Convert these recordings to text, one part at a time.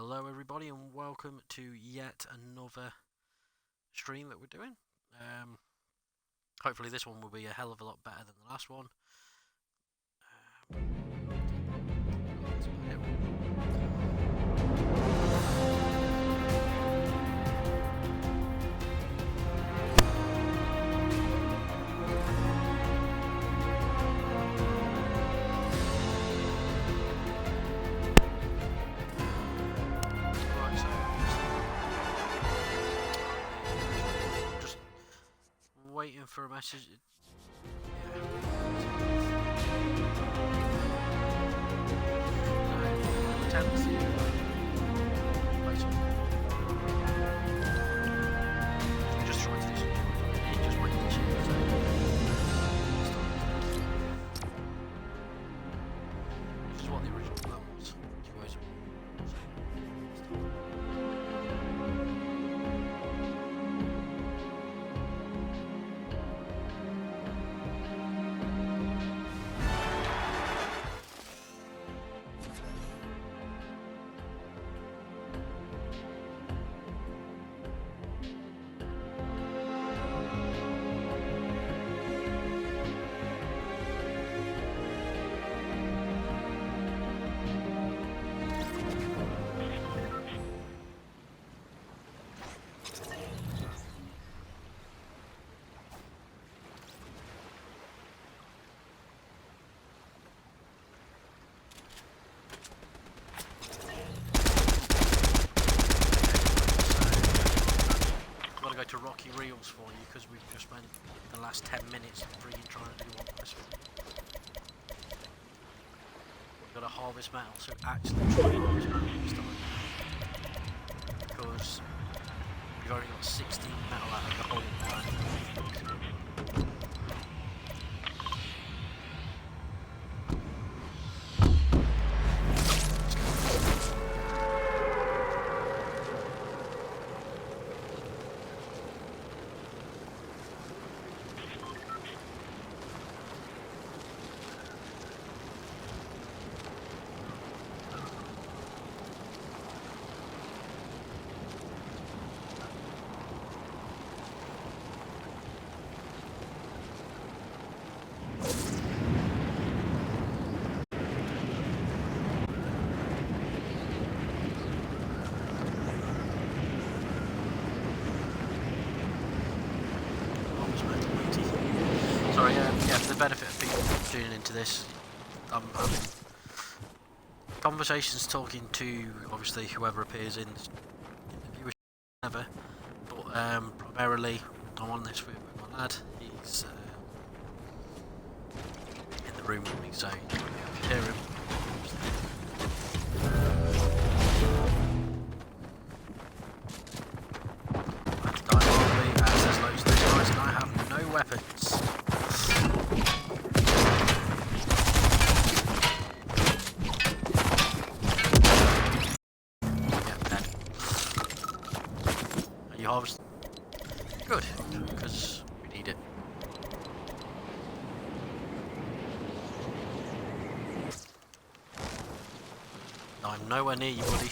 Hello everybody and welcome to yet another stream that we're doing. Hopefully this one will be a hell of a lot better than the last one. Waiting for a message. Just trying to do something. Just waiting to This is what the original plan was. Go to Rocky Reels for you because we've just spent the last 10 minutes freaking trying to do one quest. We've got to harvest metal, so actually try and harvest metal this time because we've only got 16 metal out of the whole plan. For the benefit of people tuning into this, I'm having conversations talking to obviously whoever appears in the viewership ever, but primarily I'm on this with my lad. He's in the room with me, so you can hear him. I have to die horribly, as there's loads of these guys and I have no weapons. Harvest. Good, because we need it. I'm nowhere near you, buddy.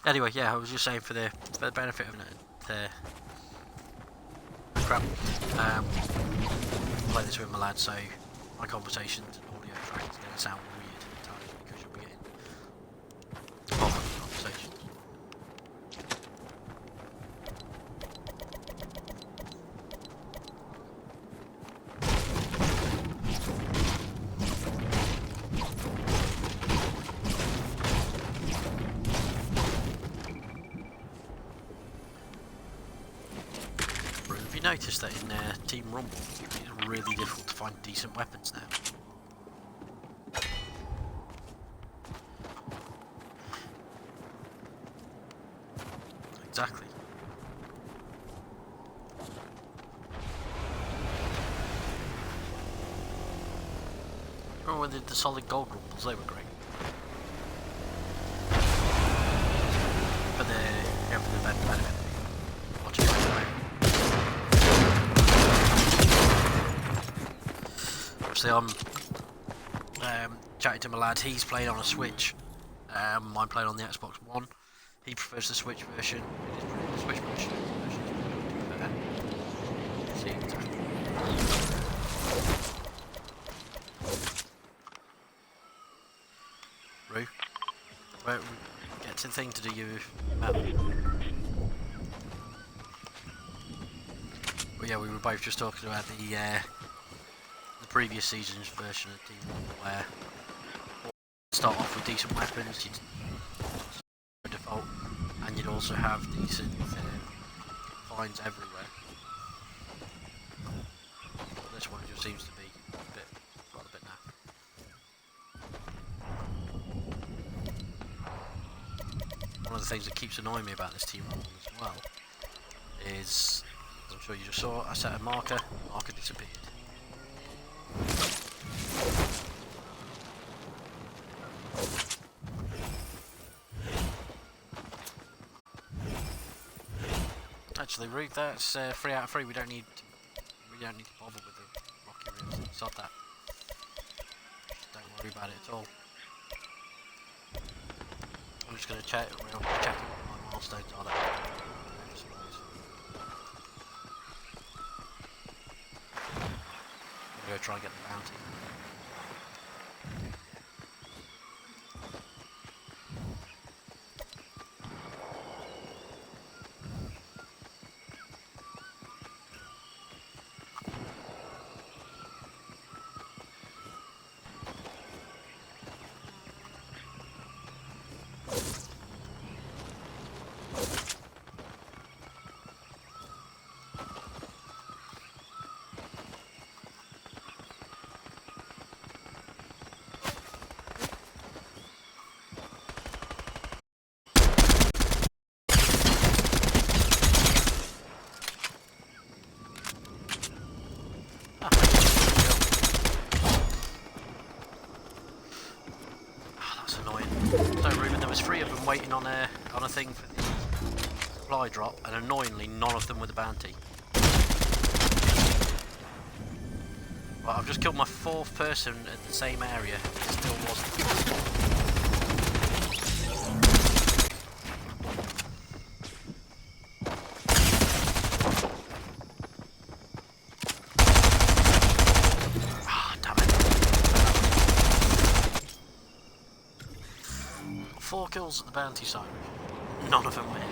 Anyway, yeah, I was just saying for the benefit of the crap. Play this with my lad, so my conversations and audio tracks are going to sound weird at times because you'll be getting awful conversations. Noticed that in Team Rumble, it's really difficult to find decent weapons now. Exactly. Remember when they did the solid gold rumbles? They were great. For the benefit. Watch it right away. Obviously I'm chatting to my lad, he's playing on a Switch, I'm playing on the Xbox One. He prefers the Switch version. It is pretty, the Switch version is pretty better. Roo, where get to the thing to do your metal. Well, yeah, we were both just talking about the previous season's version of Team 1 where you start off with decent weapons, you'd by default, and you'd also have decent finds everywhere. But this one just seems to be quite a bit naff. One of the things that keeps annoying me about this Team 1 as well is, as I'm sure you just saw, I set a marker disappeared. Actually, Ruth, that's 3 out of 3. We don't need to bother with the rocky rooms. Sod that. Just don't worry about it at all. I'm just going to check what my milestones are. I'm going to try and get the bounty. Waiting on a thing for the supply drop, and annoyingly none of them were the bounty. Well, I've just killed my 4th person at the same area, it still wasn't. Ah, damn it. 4 kills at the bounty site. None of them win.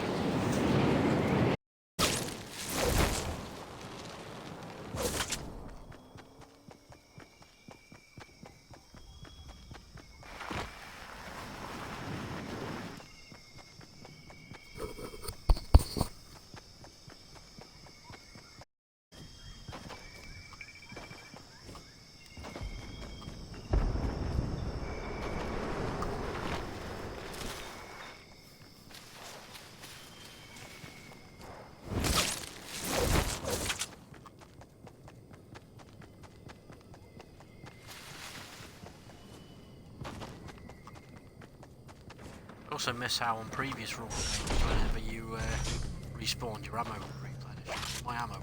Also miss how on previous rule games, whenever you respawn, your ammo will replenish. My ammo.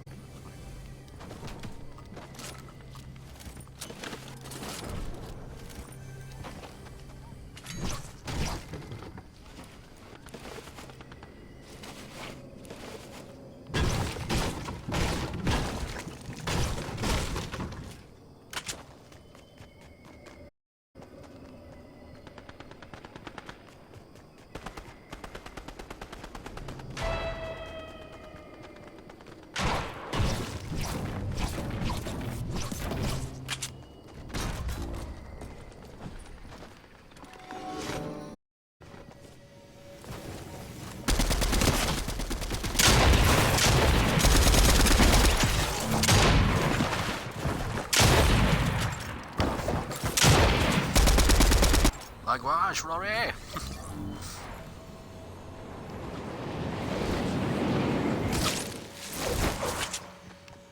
Likewise, Rory!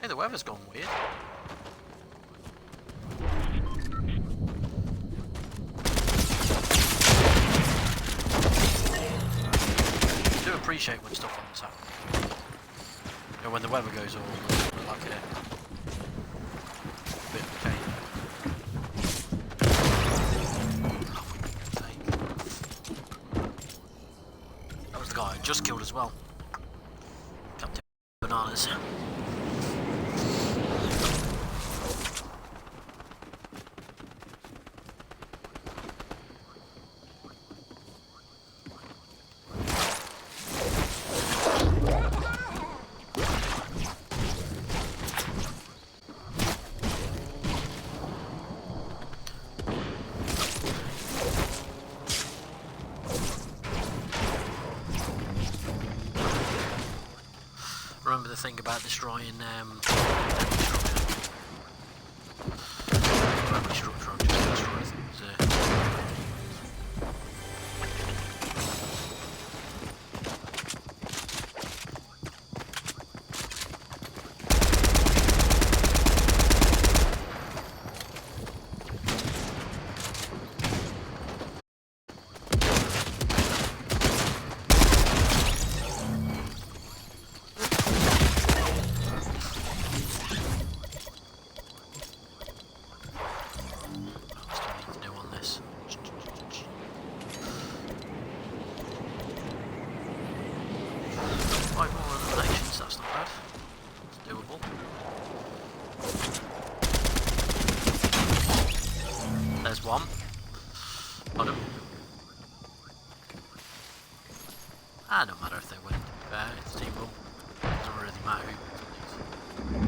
Hey, the weather's gone weird. I do appreciate when stuff like this happens. You know, when the weather goes all like a bit of a pain. just killed as well. Captain Bananas. Remember the thing about destroying any structure, just destroy things. There's one. Got him. Don't matter if they win. It's team rule. Doesn't really matter who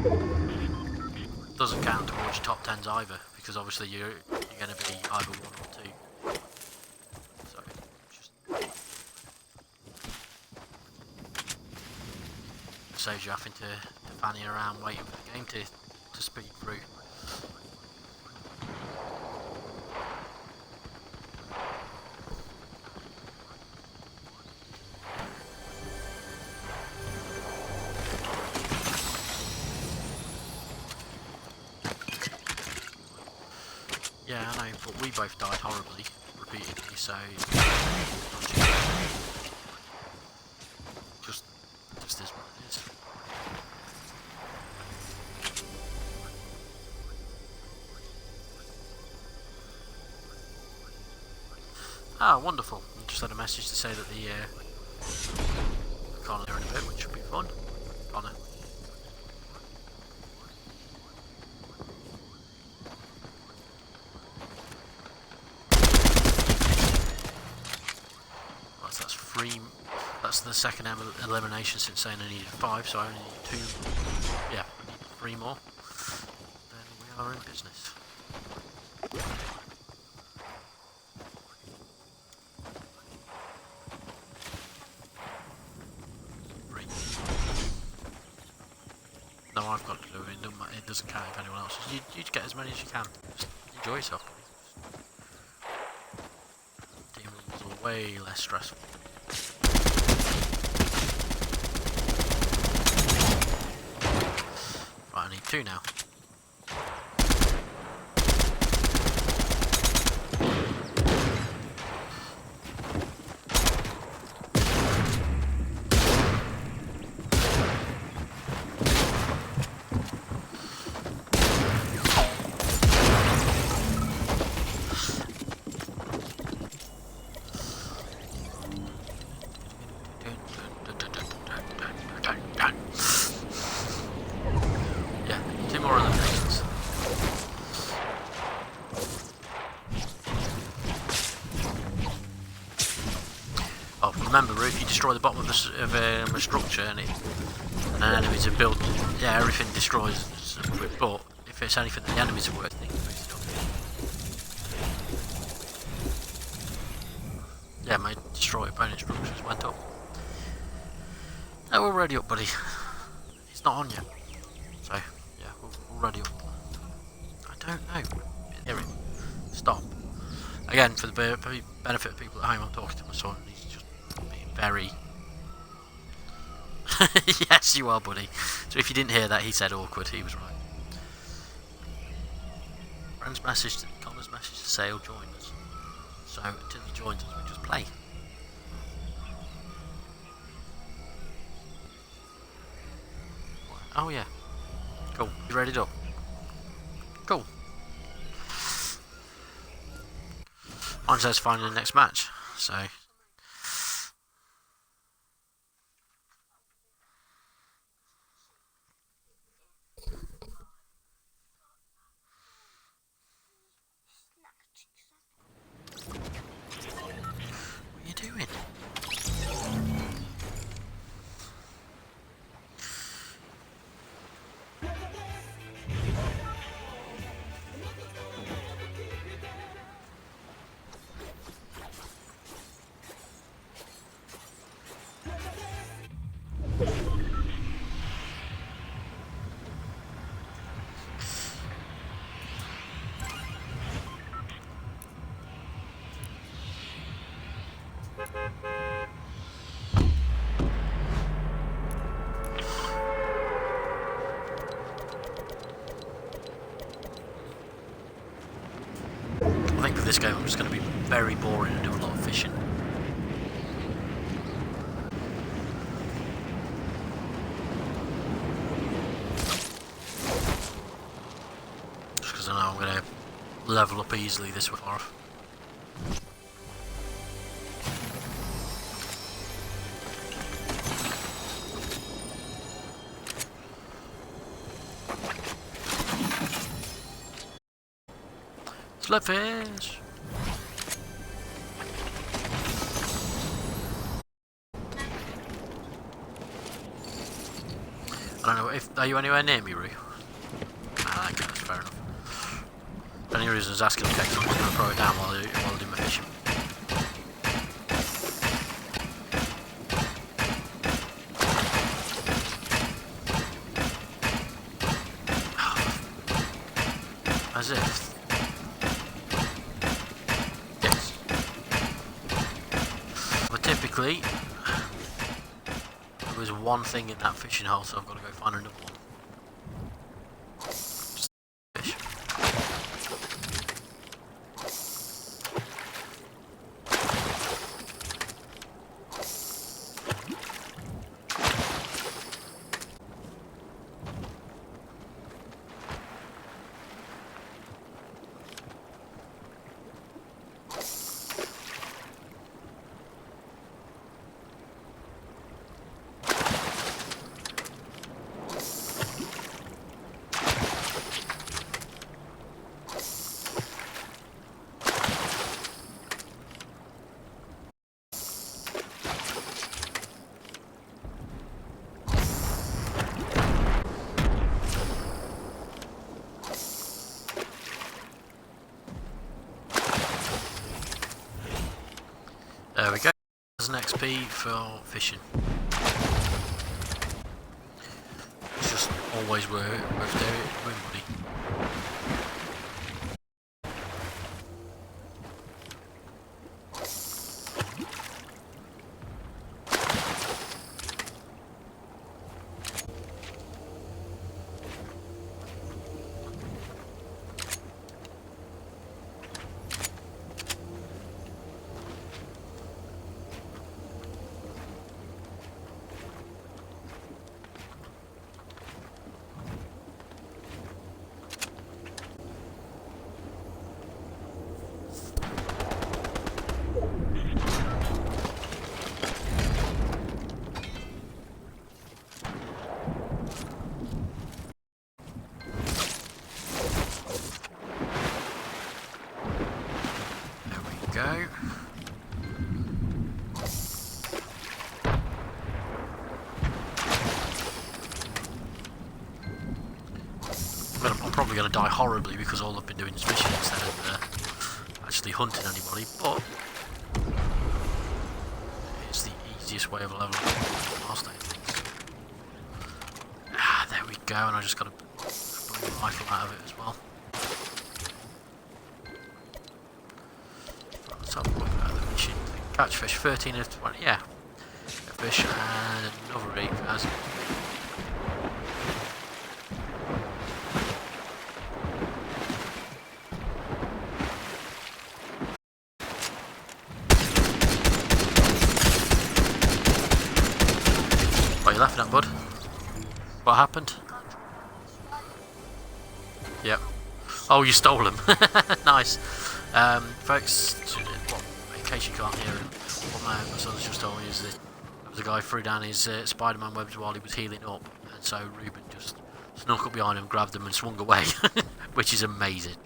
wins. Doesn't count towards your top 10s either, because obviously you're going to be either 1 or 2. So just saves you having to fanny around waiting for the game to speed through. Yeah, I know, but we both died horribly, repeatedly, so just is what it is. Ah, wonderful. I just had a message to say that the Connor in a bit, which should be fun. Connor. That's the second elimination since saying I needed 5, so I only need 2. Yeah, I need 3 more. Then we are in business. No, I've got to do it. It doesn't count if anyone else. You get as many as you can. Just enjoy yourself. Team rules are way less stressful. Right, I need 2 now. Remember, if you destroy the bottom of a structure and enemies are built, yeah, everything destroys some of it, but if it's anything that the enemies are working, yeah, my destroy opponent structures went up. No, we're already up, buddy. It's not on yet. So, yeah, we're already up. I don't know. Hear it. Stop. Again, for the benefit of people at home, I'm talking to my son. Very. Yes, you are, buddy. So if you didn't hear that, he said awkward. He was right. Friend's message to Connor's message to say he'll join us. So until he joins us, we just play. Oh yeah. Cool. You ready up? Cool. Mine says finding the next match. So. think for this game I'm just going to be very boring and do a lot of fishing. Just because I know I'm going to level up easily this far off. Slipfish! I don't know, are you anywhere near me, Roo? Ah, okay, that's fair enough. If any reason is asking the text, I'm just going to throw it down while I do my fishing. As if. Typically, there was one thing in that fishing hole, so I've got to go find another one. Fish. There we go. There's an XP for fishing. It's just always worth doing money. Go. I'm probably going to die horribly because all I've been doing is fishing instead of actually hunting anybody, but it's the easiest way of leveling up last day things. Ah, there we go, and I just got a blue rifle out of it as well. Let's have a look at the fishing. Catch fish, 13 of 20, yeah. A fish and another 8,000. What are you laughing at, bud? What happened? Yep. Oh, you stole him. Nice. Folks, well, in case you can't hear him, what my son's just told me is that the guy threw down his Spider-Man webs while he was healing up, and so Ruben just snuck up behind him, grabbed him and swung away, which is amazing.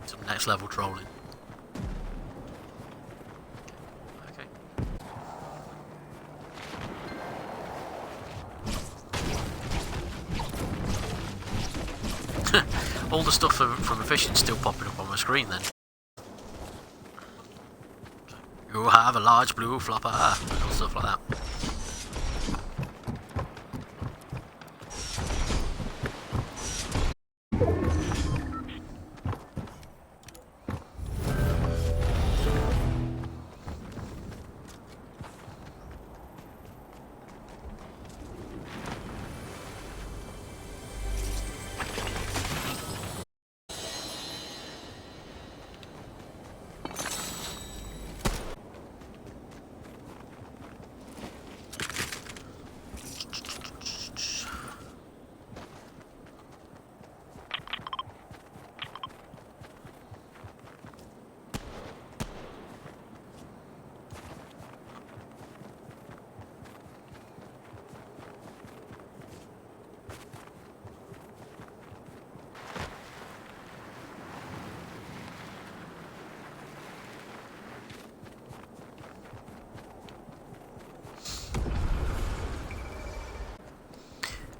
Some next level trolling. All the stuff from the fishing's still popping up on my screen then. You have a large blue flopper, and stuff like that.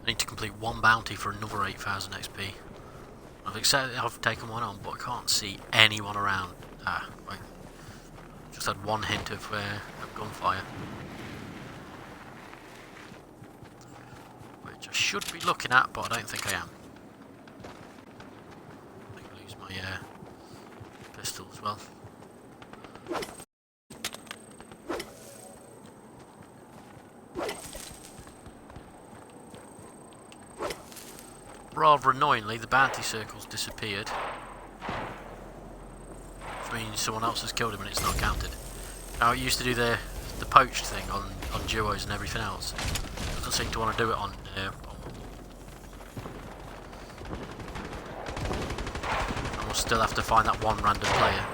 I need to complete one bounty for another 8,000 XP. I've taken one on, but I can't see anyone around. Ah, wait. Just had one hint of gunfire. Which I should be looking at, but I don't think I am. I think I lose my pistol as well. Rather annoyingly, the bounty circle's disappeared. Which means someone else has killed him and it's not counted. Now it used to do the poached thing on duos and everything else. It doesn't seem to want to do it on and we'll still have to find that one random player.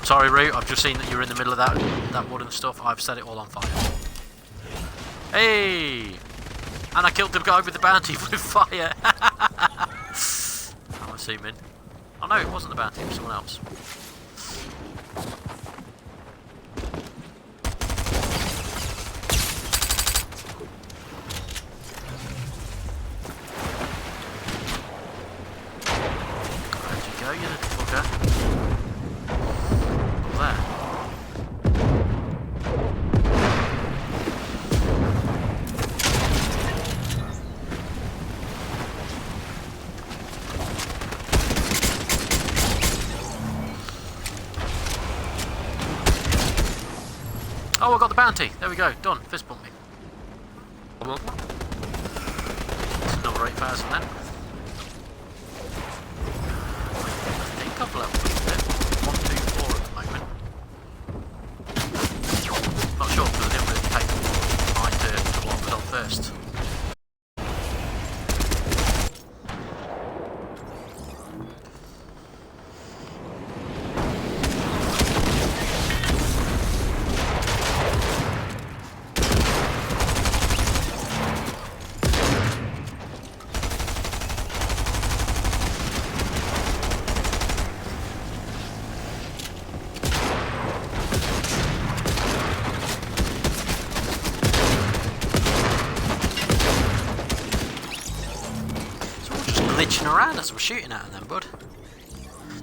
Sorry Root, I've just seen that you're in the middle of that wooden stuff. I've set it all on fire. Hey! And I killed the guy with the bounty with fire. I'm assuming. Oh no, it wasn't the bounty, it was someone else. Where'd you go, you little fucker? Up there. Oh, I got the bounty. There we go. Done. Fist bump me. That's another 8,000 then. I think I've leveled up a bit. 124 at the moment. Not sure because I didn't really take mine to what I put on first. Glitching around as I'm shooting at him then, bud.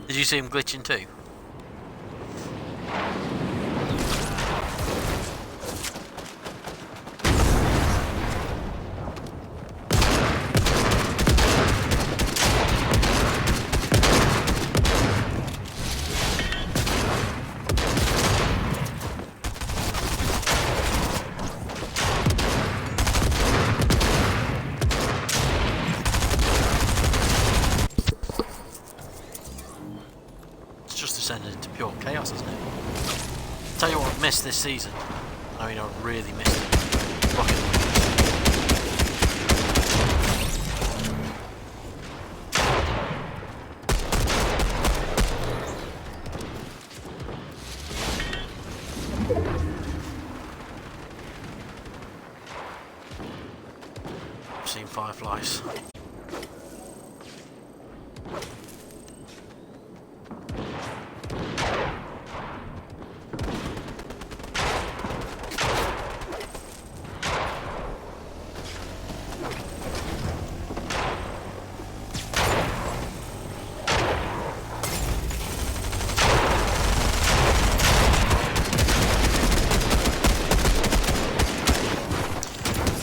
Did you see him glitching too? Descended into pure chaos, isn't it? Tell you what I've missed this season. I mean, I've really missed it. Rocket I've seen fireflies.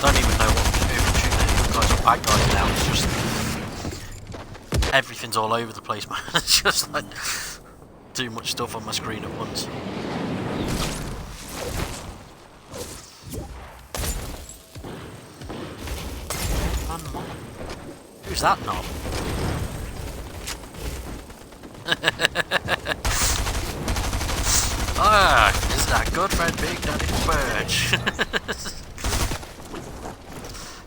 Don't even know what to do with shooting guys or bad guys now. It's just everything's all over the place, man. It's just like too much stuff on my screen at once. Who's that knob? Ah, is that good friend Big Daddy Birch?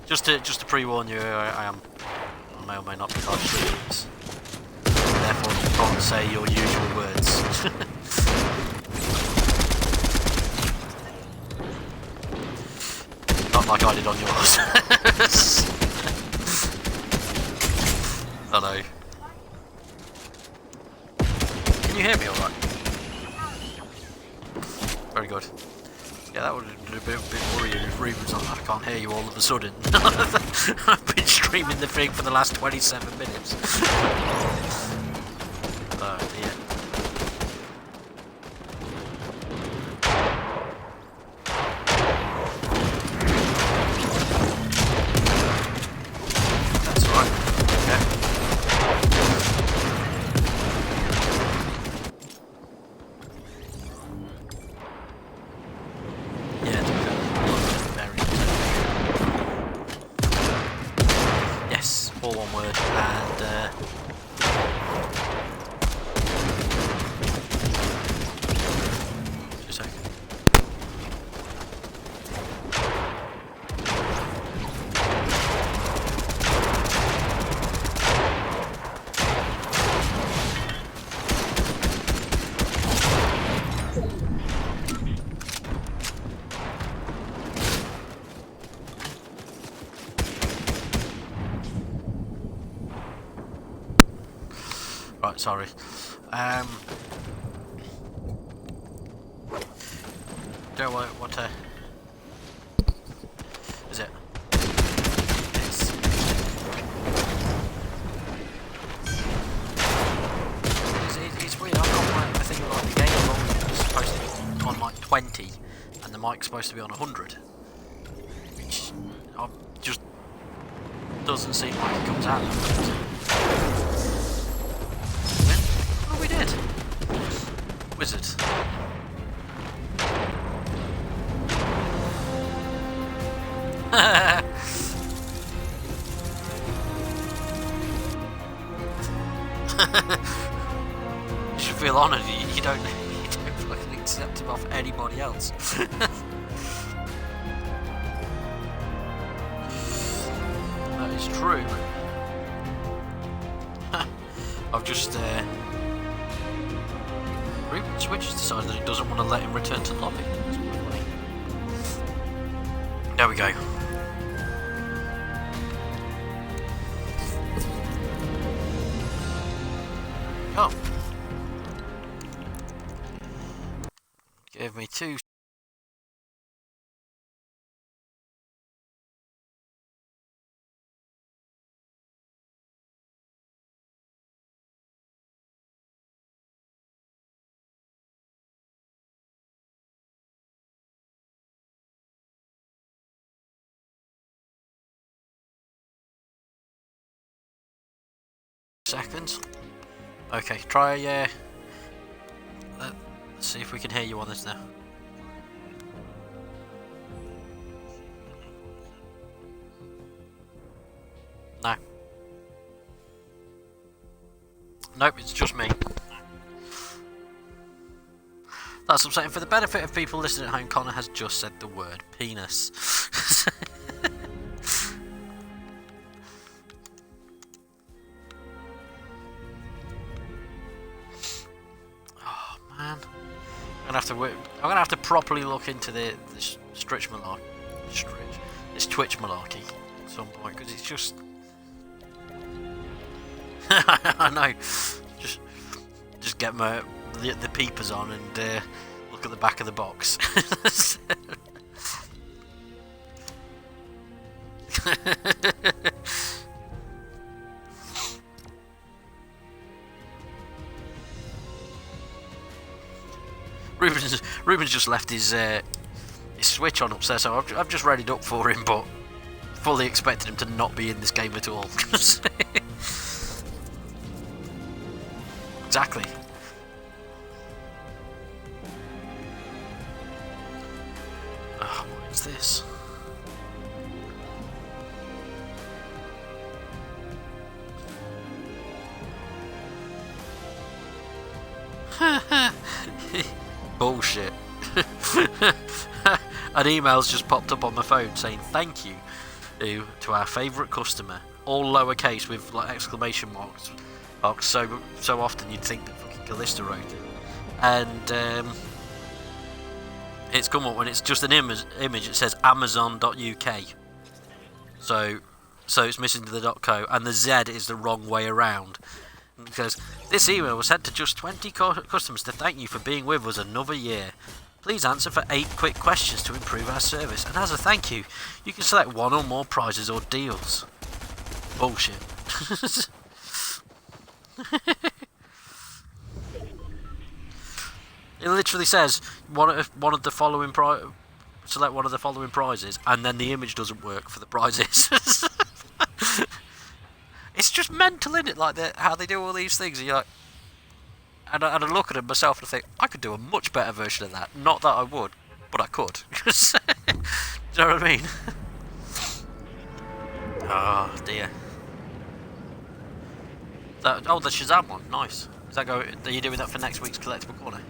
Just to pre-warn you, I may or may not be live streaming this. Therefore, you can't say your usual words. Not like I did on yours. I know. Can you hear me alright? Very good. Yeah, that would have been a bit worrying if Ruben's like, I can't hear you all of a sudden. I've been streaming the thing for the last 27 minutes. Oh dear. That's alright. Yeah. Yes, all one word, and just a second. Right, sorry. Don't know what is it? It's weird. I've got I think like the game volume is supposed to be on like 20, and the mic's supposed to be on 100, which just doesn't seem like it comes out. Oh, we did. Wizard. You should feel honoured. You don't fucking accept him off anybody else. That is true. I've just Switch has decided that it doesn't want to let him return to lobby. There we go. Oh. Give me 2 seconds. Okay, try let's see if we can hear you on this now. No. Nope, it's just me. That's upsetting. For the benefit of people listening at home, Connor has just said the word penis. Man, I'm gonna have to properly look into this Twitch malarkey, this Twitch malarkey at some point, because it's just I know, just get the peepers on and look at the back of the box. Ruben's just left his Switch on upstairs, so I've just readied up for him, but fully expected him to not be in this game at all. Exactly. Oh, what is this? Bullshit. An email's just popped up on my phone saying thank you to our favourite customer, all lowercase with like exclamation marks. So often you'd think that fucking Callista wrote it, and it's come up when it's just an image. It says Amazon.uk. So it's missing the .co, and the Z is the wrong way around. Because this email was sent to just 20 customers to thank you for being with us another year. Please answer for 8 quick questions to improve our service, and as a thank you, you can select 1 or more prizes or deals. Bullshit. It literally says one of the following select one of the following prizes, and then the image doesn't work for the prizes. It's just mental, isn't it? Like how they do all these things. And you're like, and I look at it myself and I think I could do a much better version of that. Not that I would, but I could. Do you know what I mean? Oh dear. Oh, the Shazam one, nice. Is that are you doing that for next week's collectible corner?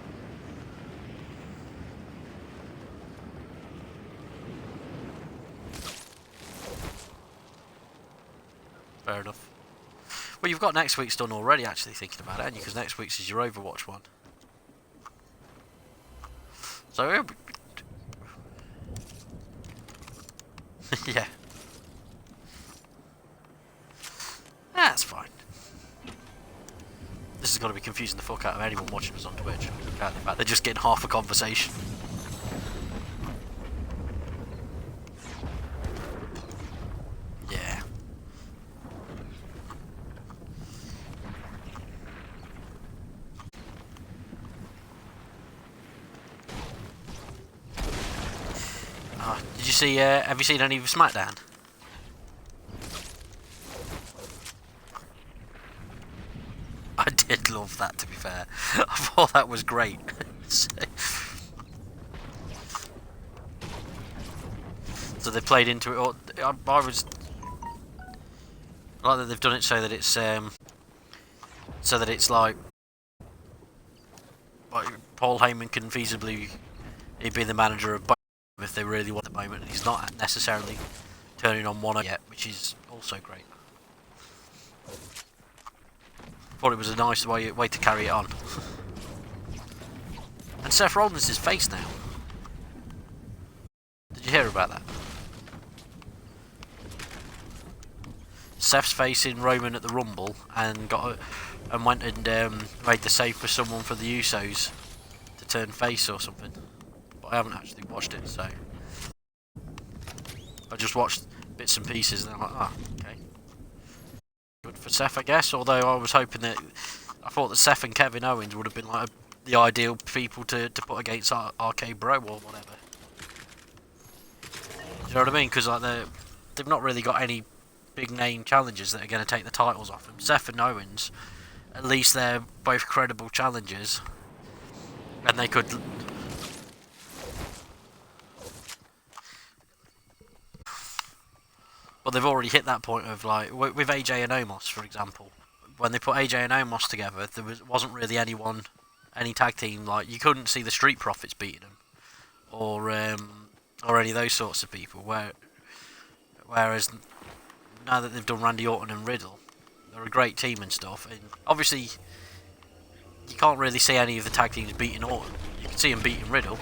Fair enough. Well, you've got next week's done already, actually, thinking about it, haven't you? Because next week's is your Overwatch one. So, yeah. That's fine. This is going to be confusing the fuck out of anyone watching us on Twitch. The fact they're just getting half a conversation. Yeah. Did you see, have you seen any of SmackDown? I did love that, to be fair. I thought that was great. So they played into it, or I was like that they've done it so that it's like Paul Heyman can feasibly be the manager of both if they really want at the moment, and he's not necessarily turning on one yet, which is also great. Thought it was a nice way to carry it on. And Seth Rollins is face now. Did you hear about that? Seth's facing Roman at the Rumble and went and made the save for someone for the Usos to turn face or something. But I haven't actually watched it, so I just watched bits and pieces and I'm like, ah, okay. Good for Seth, I guess. Although I was hoping that I thought that Seth and Kevin Owens would have been like the ideal people to put against RK Bro or whatever. Do you know what I mean? Because like they've not really got any big name challengers that are going to take the titles off them. Seth and Owens, at least they're both credible challengers, and they could. Well, they've already hit that point of like with AJ and Omos, for example. When they put AJ and Omos together, there wasn't really any tag team, like you couldn't see the Street Profits beating them, or any of those sorts of people. Whereas now that they've done Randy Orton and Riddle, they're a great team and stuff. And obviously, you can't really see any of the tag teams beating Orton. You can see them beating Riddle.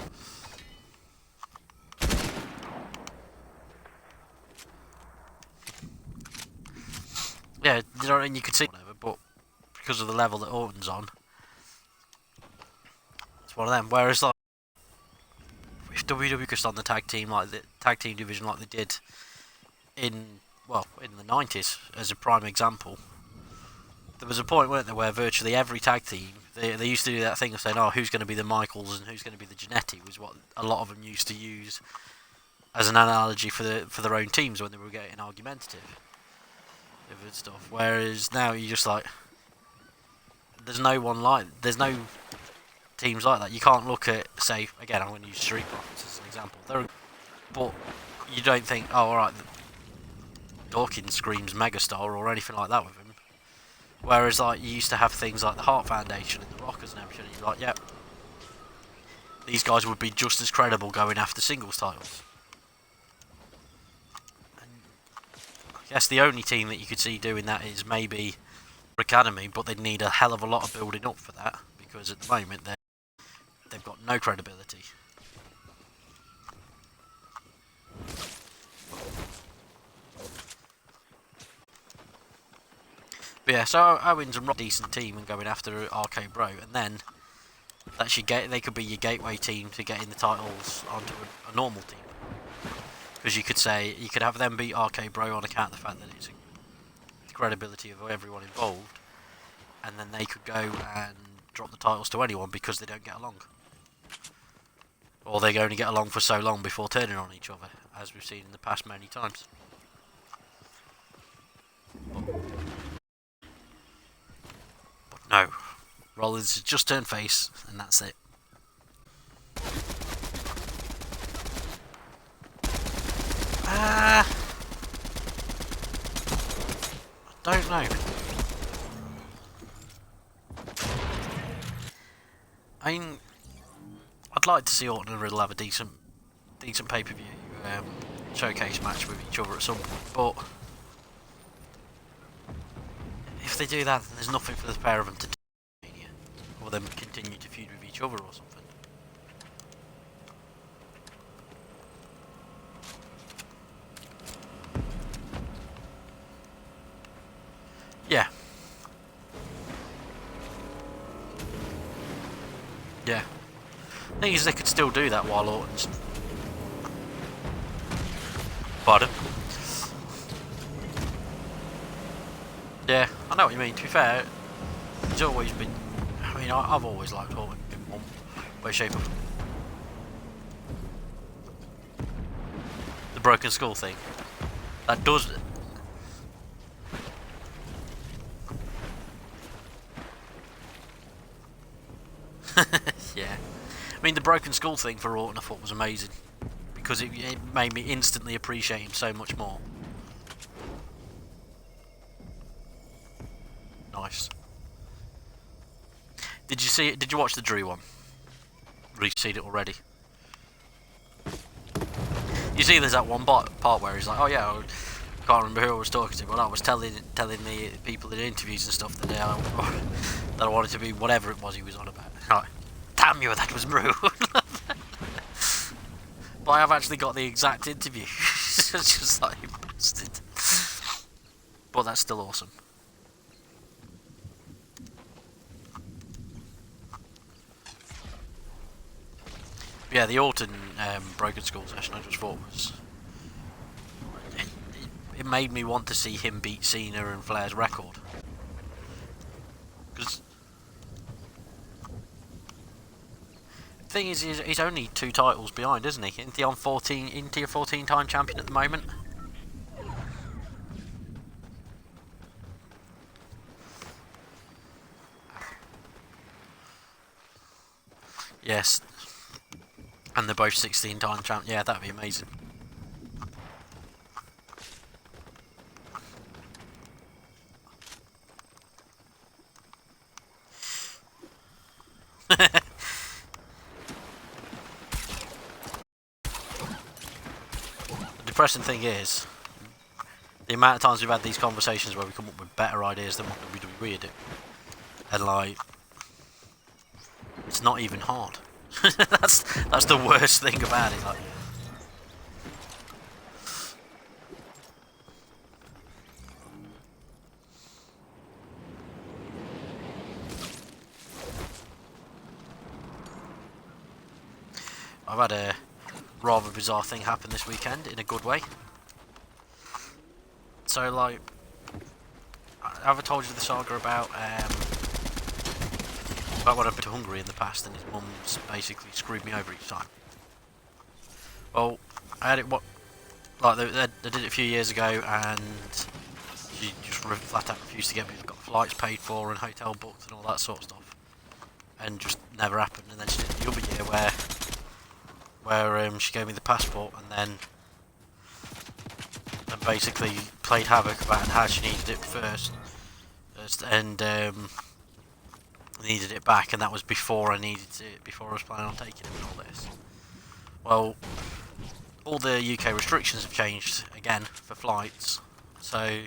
Yeah, you know, and you could see whatever, but because of the level that Orton's on, it's one of them. Whereas like if WWE focused on the tag team, like the tag team division, like they did in the 90s, as a prime example, there was a point, weren't there, where virtually every tag team they used to do that thing of saying, oh, who's going to be the Michaels and who's going to be the Jannetty, was what a lot of them used to use as an analogy for their own teams when they were getting argumentative with stuff. Whereas now you just like, there's no teams like that. You can't look at, say, again, I'm going to use Street Profits as an example. But you don't think, oh, alright, Dawkins screams megastar or anything like that with him. Whereas like you used to have things like the Hart Foundation and the Rockers and everything, and you're like, yep, these guys would be just as credible going after singles titles. And I guess the only team that you could see doing that is maybe Academy, but they'd need a hell of a lot of building up for that, because at the moment they've got no credibility. But yeah, so Owens and Rock, decent team and going after RK Bro, and then That's your gate. They could be your gateway team to getting the titles onto a normal team. Because you could say you could have them beat RK Bro on account of the fact that it's the credibility of everyone involved, and then they could go and drop the titles to anyone because they don't get along, or they only get along for so long before turning on each other, as we've seen in the past many times. But no, Rollins has just turned face, and that's it. I don't know. I mean, I'd like to see Orton and Riddle have a decent pay-per-view showcase match with each other at some point, but if they do that, then there's nothing for the pair of them to do, or them continue to feud with each other or something. Yeah. Yeah. The thing is, they could still do that while Orton's... Pardon? Yeah, I know what you mean. To be fair, he's always been... I mean, I've always liked Orton in one way, shape or form. The broken skull thing. That does... Yeah. I mean, the broken skull thing for Orton I thought was amazing, because it made me instantly appreciate him so much more. Nice. Did you see it? Did you watch the Drew one? Or you seen it already? You see, there's that one part where he's like, "Oh yeah, I can't remember who I was talking to, but I was telling the people in interviews and stuff that that I wanted to be whatever it was he was on about." Like, damn you, that was rude. But I have actually got the exact interview. It's just like bastard. But that's still awesome. Yeah, the Orton Broken Skull session I just thought was... It made me want to see him beat Cena and Flair's record. Because... The thing is, he's only 2 titles behind, isn't he? Isn't he on 14, into your 14-time champion at the moment? Yes. And they're both 16-time champ. Yeah, that'd be amazing. The depressing thing is, the amount of times we've had these conversations where we come up with better ideas than what WWE do. And like, it's not even hard. that's the worst thing about it. Like, I've had a rather bizarre thing happen this weekend in a good way. So like, have I told you the saga about when I've been to Hungary in the past and his mum's basically screwed me over each time? Well, I had it they did it a few years ago, and she just flat out refused to get me. Got flights paid for and hotel booked and all that sort of stuff, and just never happened. And then she did the other year where she gave me the passport and basically played havoc about how she needed it first, and needed it back, and that was before I needed it, before I was planning on taking it and all this. Well, all the UK restrictions have changed again for flights, so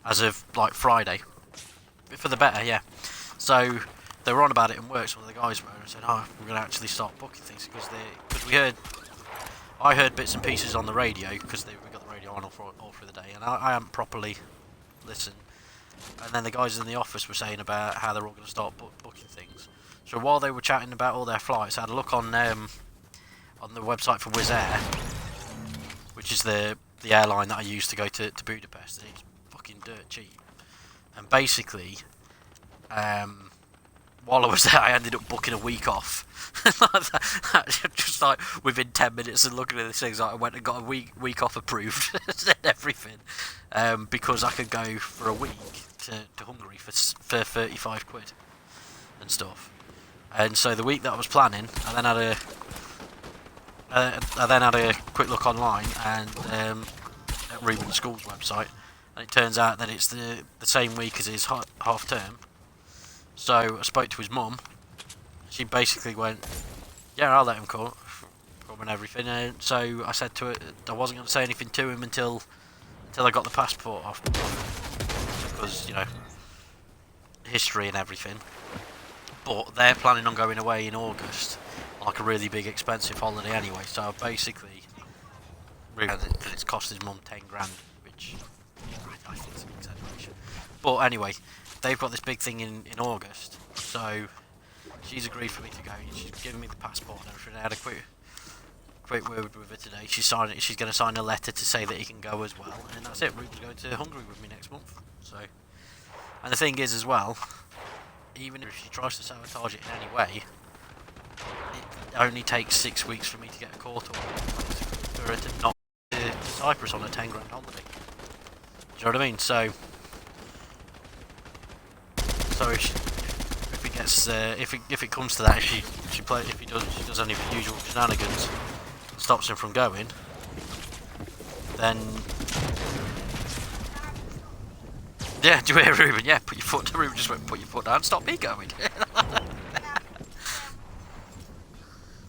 as of like Friday, for the better, yeah. So they were on about it in work. Some of the guys were and said, "Oh, we're going to actually start booking things," because I heard bits and pieces on the radio, because we got the radio on all through the day, and I hadn't properly listened. And then the guys in the office were saying about how they're all going to start booking things. So while they were chatting about all their flights, I had a look on the website for Wizz Air, which is the airline that I used to go to Budapest. It's fucking dirt cheap. And basically, while I was there, I ended up booking a week off. Just like within 10 minutes of looking at this thing, I went and got a week off approved and everything, because I could go for a week to Hungary for 35 quid and stuff. And so the week that I was planning, I then had a quick look online and at Ruben's school's website, and it turns out that it's the same week as his half term. So I spoke to his mum. She basically went, "Yeah, I'll let him come and everything." And so I said to her, I wasn't going to say anything to him until I got the passport off, because, you know, history and everything. But they're planning on going away in August, like a really big expensive holiday anyway. So basically, it's cost his mum 10 grand, which I think is an exaggeration. But anyway, they've got this big thing in August, so she's agreed for me to go. She's given me the passport and everything. I had a quick word with her today. She's going to sign a letter to say that he can go as well, and that's it. Ruben's going to Hungary with me next month. So, and the thing is as well, even if she tries to sabotage it in any way, it only takes 6 weeks for me to get a court order for her to not go to Cyprus on a 10 grand holiday. Do you know what I mean? So if it gets if it comes to that, if she does any of the usual shenanigans, stops him from going, then yeah, do you hear Ruben? Yeah, put your foot down. Ruben just went, put your foot down, stop me going.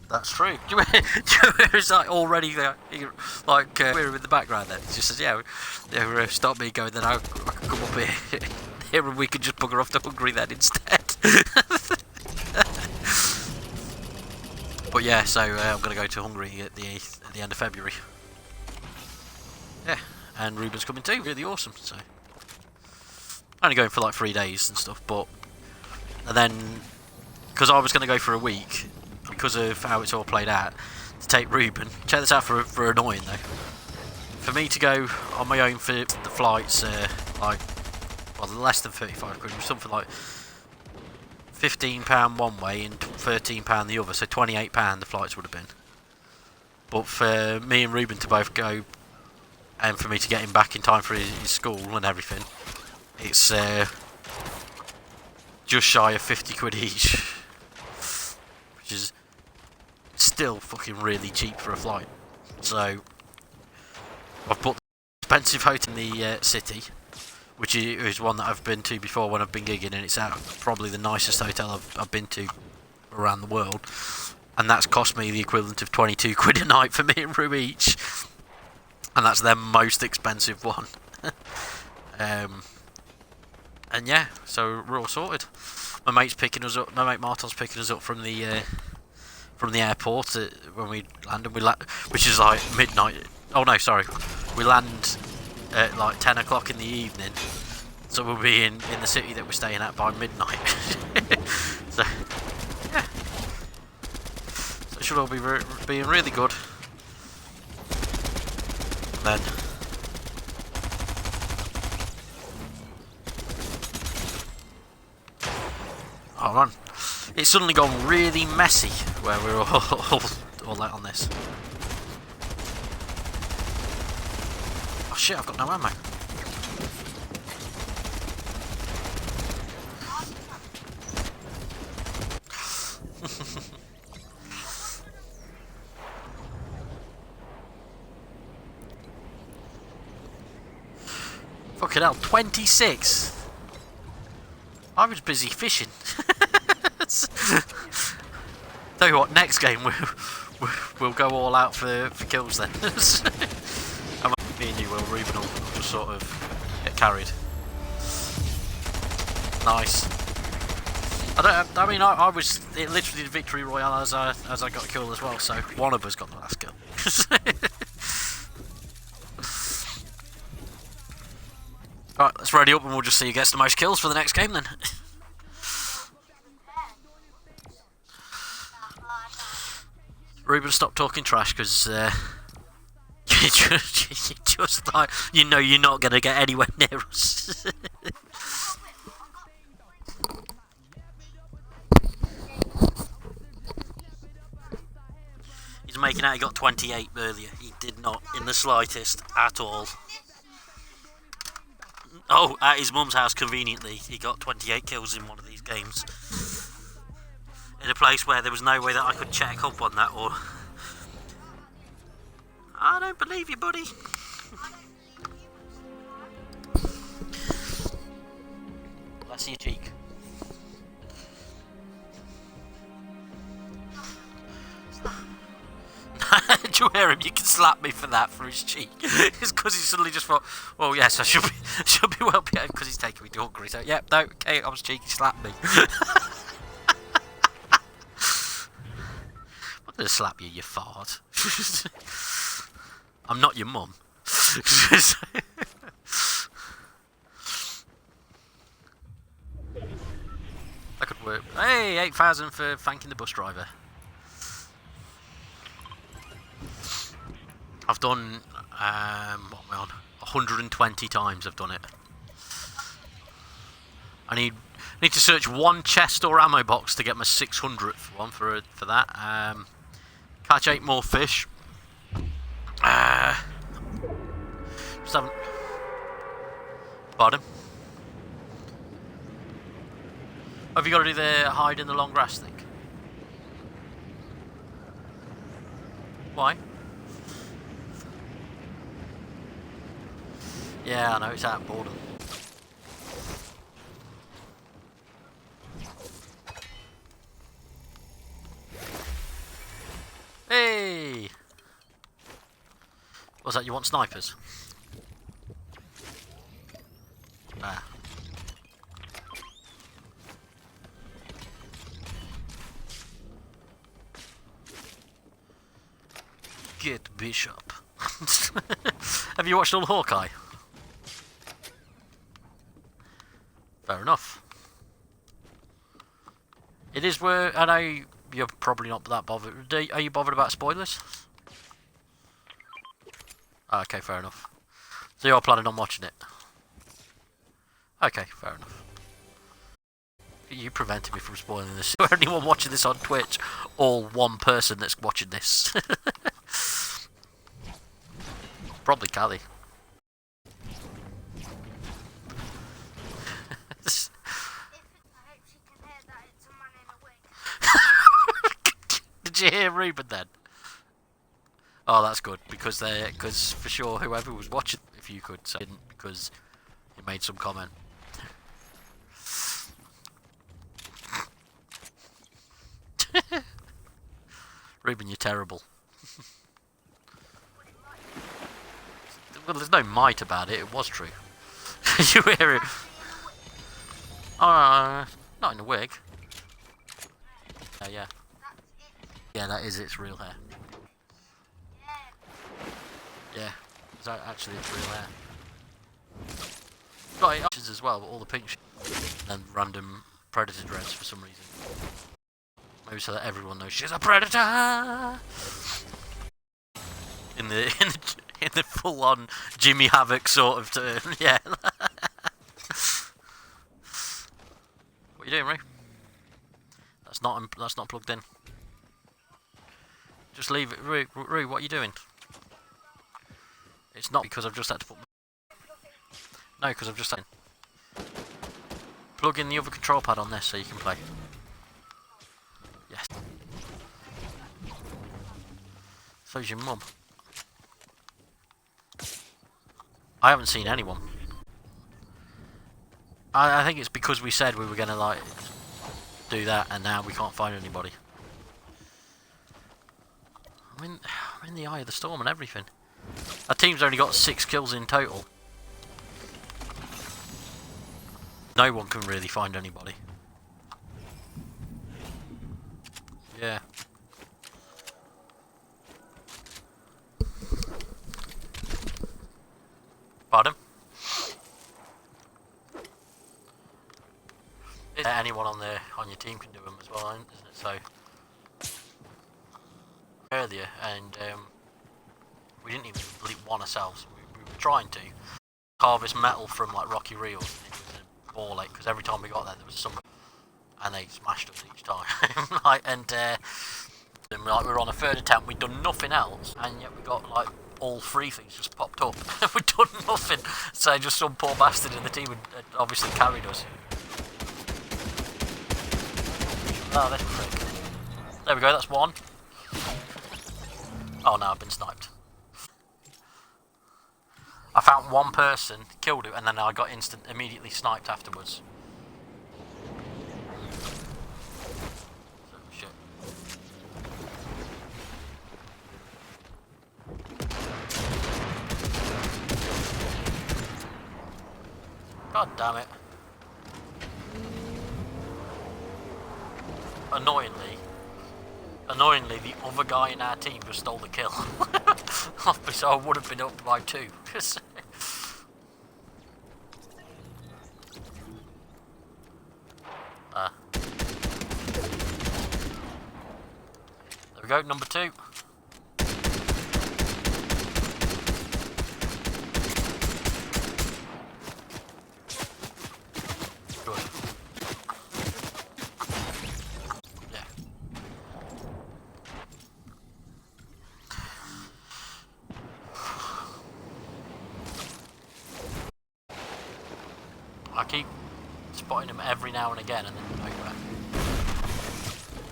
That's true. Do you hear it's like already we're in the background then. He just says, yeah, stop me going, then I can come up here and we can just bugger off to Hungary then instead. But yeah, so I'm going to go to Hungary at the end of February. Yeah, and Ruben's coming too. Really awesome. So only going for like 3 days and stuff, and then because I was going to go for a week, because of how it's all played out, to take Ruben. Check this out for annoying though. For me to go on my own for the flights, less than 35 quid, something like £15 one way and £13 the other, so £28 the flights would have been. But for me and Ruben to both go, and for me to get him back in time for his school and everything, it's just shy of 50 quid each, which is still fucking really cheap for a flight. So I've booked an expensive hotel in the city, which is one that I've been to before when I've been gigging, and it's probably the nicest hotel I've been to around the world, and that's cost me the equivalent of 22 quid a night for me and Rue each, and that's their most expensive one. And yeah, so we're all sorted. My mate's picking us up. My mate Martin's picking us up from the airport when we land, which is like midnight. Oh no, sorry, we land at like 10 o'clock in the evening, so we'll be in the city that we're staying at by midnight. So yeah, so it should all be being really good. And then oh man, it's suddenly gone really messy where we're all out on this. Oh shit, I've got no ammo. Fucking hell, 26! I was busy fishing. Tell you what, next game we'll go all out for kills then. Me and you will, Ruben will just sort of get carried. Nice. I was literally the victory royale as I got a kill as well, so one of us got the last kill. Right, let's ready up and we'll just see who gets the most kills for the next game then. Ruben, stop talking trash, because you just like, you know you're not going to get anywhere near us. He's making out he got 28 earlier. He did not in the slightest at all. Oh, at his mum's house, conveniently, he got 28 kills in one of these games. In a place where there was no way that I could check up on that, or... I don't believe you, buddy. Bless your cheek. Do you hear him? You can slap me for that, for his cheek. It's because he suddenly just thought, well, yes, I should be well behaved because he's taking me to Hungary. So, yeah, no, okay, I was cheeky, slap me. I'm not going to slap you, you fart. I'm not your mum. That could work. Hey, 8,000 for thanking the bus driver. I've done, what am I on? 120 times I've done it. I need to search one chest or ammo box to get my 600th one for that. Catch 8 more fish. Just haven't... Pardon? Have you got to do the hide in the long grass thing? Why? Yeah, I know, it's out of boredom. Hey! What's that, you want snipers? Ah. Get Bishop. Have you watched all Hawkeye? Fair enough. It is where, I know you're probably not that bothered. Are you bothered about spoilers? Oh, okay, fair enough. So you're planning on watching it? Okay, fair enough. You prevented me from spoiling this. For anyone watching this on Twitch, or one person that's watching this. Probably Callie. Did you hear Ruben then? Oh, that's good, because for sure whoever was watching, if you could say, didn't, because he made some comment. Ruben, you're terrible. Well, there's no might about it. It was true. You hear it? Not in a wig. Yeah. Yeah, that is its real hair. Yeah, it's actually its real hair. Got it options as well, but all the pink and random predator dreads for some reason. Maybe so that everyone knows she's a predator. In the full-on Jimmy Havoc sort of turn, yeah. What are you doing, Ray? That's not plugged in. Just leave it, Roo. What are you doing? It's not because I've just had to put. No, because I've just had. Plug in the other control pad on this so you can play. Yes. So's your mum. I haven't seen anyone. I think it's because we said we were gonna like do that, and now we can't find anybody. I'm in the eye of the storm and everything. Our team's only got 6 kills in total. No one can really find anybody. Yeah. Pardon? Anyone on your team can do them as well, isn't it? So earlier, and we didn't even complete one ourselves. We were trying to harvest metal from like rocky reels, and it was a ball ache because every time we got there was some, and they smashed us each time. Like, and like we were on a third attempt, we'd done nothing else, and yet we got like all three things just popped up. We'd done nothing, so just some poor bastard in the team had obviously carried us. Oh, this prick. There we go, that's one. Oh no, I've been sniped. I found one person, killed it, and then I got immediately sniped afterwards. So, shit. God damn it. Annoyingly, the other guy in our team just stole the kill. So I would have been up by 2. There we go, number 2. Good. Yeah. I keep spotting him every now and again, and then nowhere.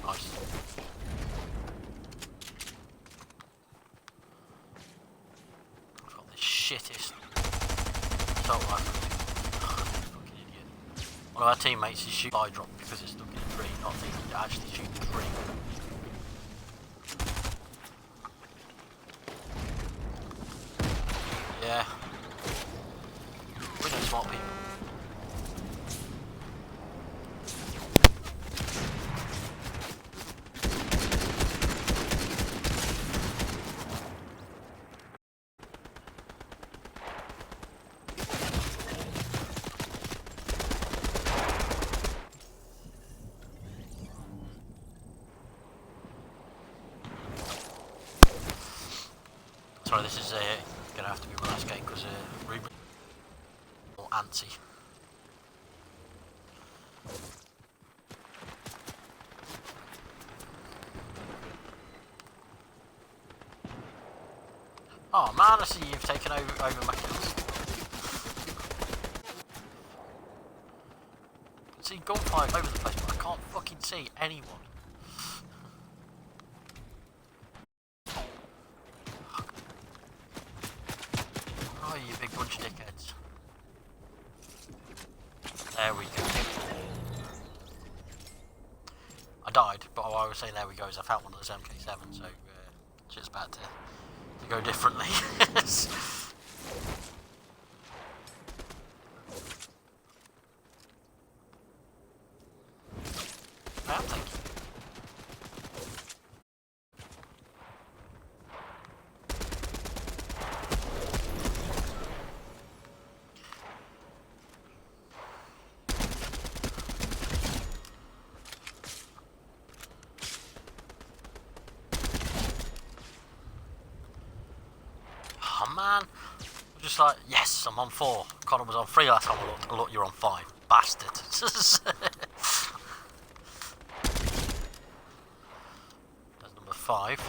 Nice. I've got the shittest assault rifle. Fucking idiot. One of our teammates is shooting buy drop because it's stuck in a tree, not thinking to actually shoot the tree. Yeah. We know smart people. Sorry, this is gonna have to be my last game because Ruben or antsy. Oh man, I see you've taken over my kills. I can see gunfire all over the place, but I can't fucking see anyone. Oh, you big bunch of dickheads. There we go. I died, but what I was saying there we go is I found one of those MK7, so just about to go differently. Thank you. Oh man, I'm just like, yes, I'm on 4. Connor was on 3 last time I looked, you're on 5. Bastard. That's number 5.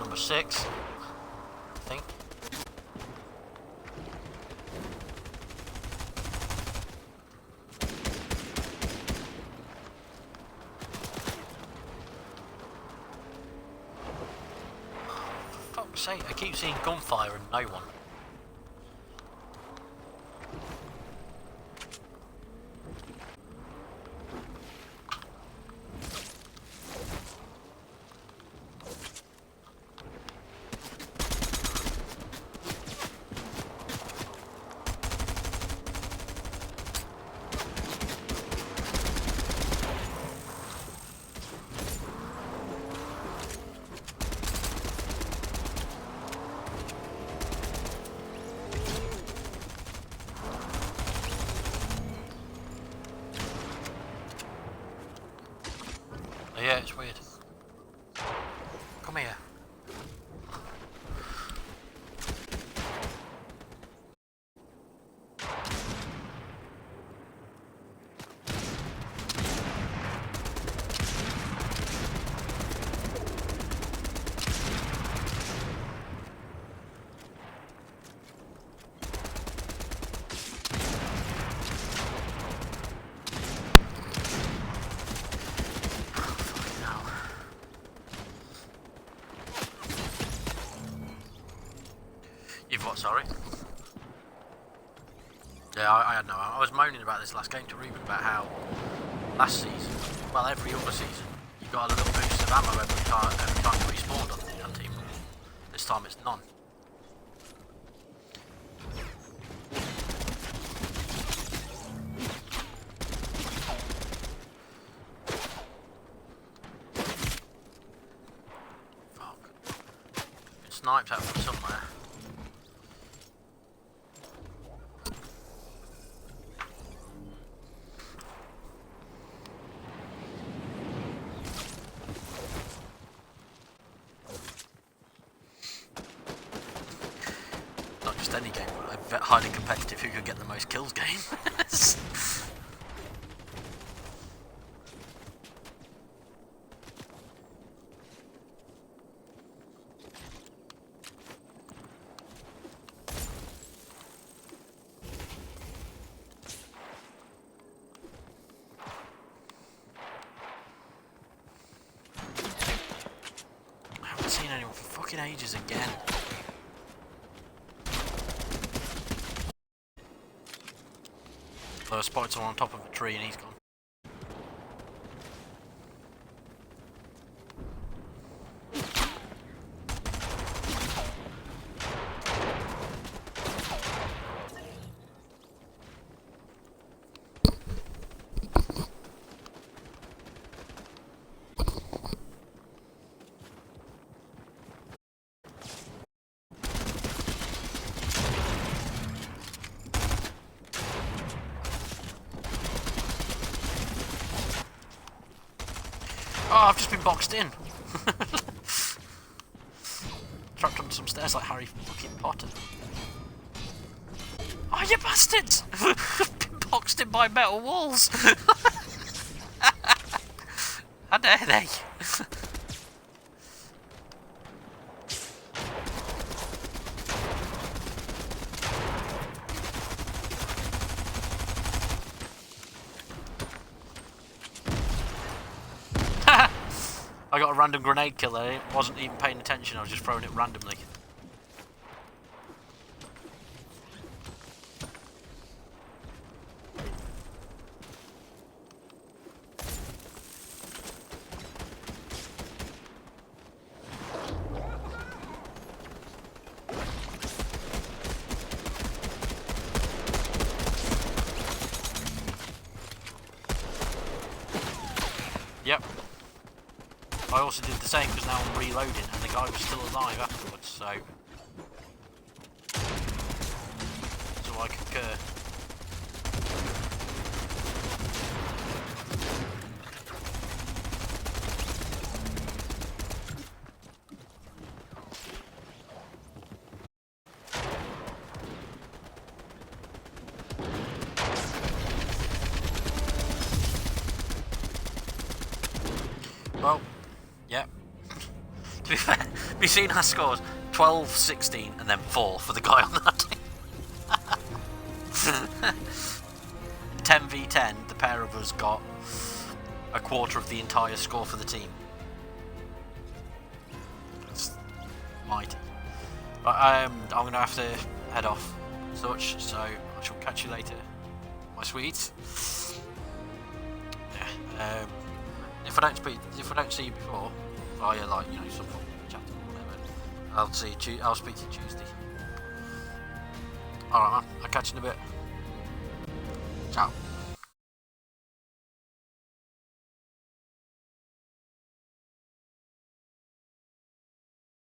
Number 6, I think. Say, I keep seeing gunfire and no one. Yeah, I had no. I was moaning about this last game to Ruben about how last season, well, every other season, you got a little boost of ammo every time you respawned on the team. This time it's none. Fuck. Been sniped out from somewhere. Not just any game, but a highly competitive who could get the most kills game. I haven't seen anyone for fucking ages again. I spotted someone on top of a tree and he's gone. Oh, I've just been boxed in. Trapped on some stairs like Harry fucking Potter. Oh, you bastards! Been boxed in by metal walls. How dare they? I got a random grenade kill there, I wasn't even paying attention, I was just throwing it randomly. Yep. I also did the same because now I'm reloading and the guy was still alive afterwards, so I concur. Well, yeah. To be fair, have you seen our scores? 12, 16, and then 4 for the guy on that team. 10v10, the pair of us got a quarter of the entire score for the team. That's mighty. But I'm going to have to head off such, so I shall catch you later, my sweets. Yeah. If I don't see you before, via like some form of chat or whatever, I'll speak to you Tuesday. All right, man. I'll catch you in a bit. Ciao.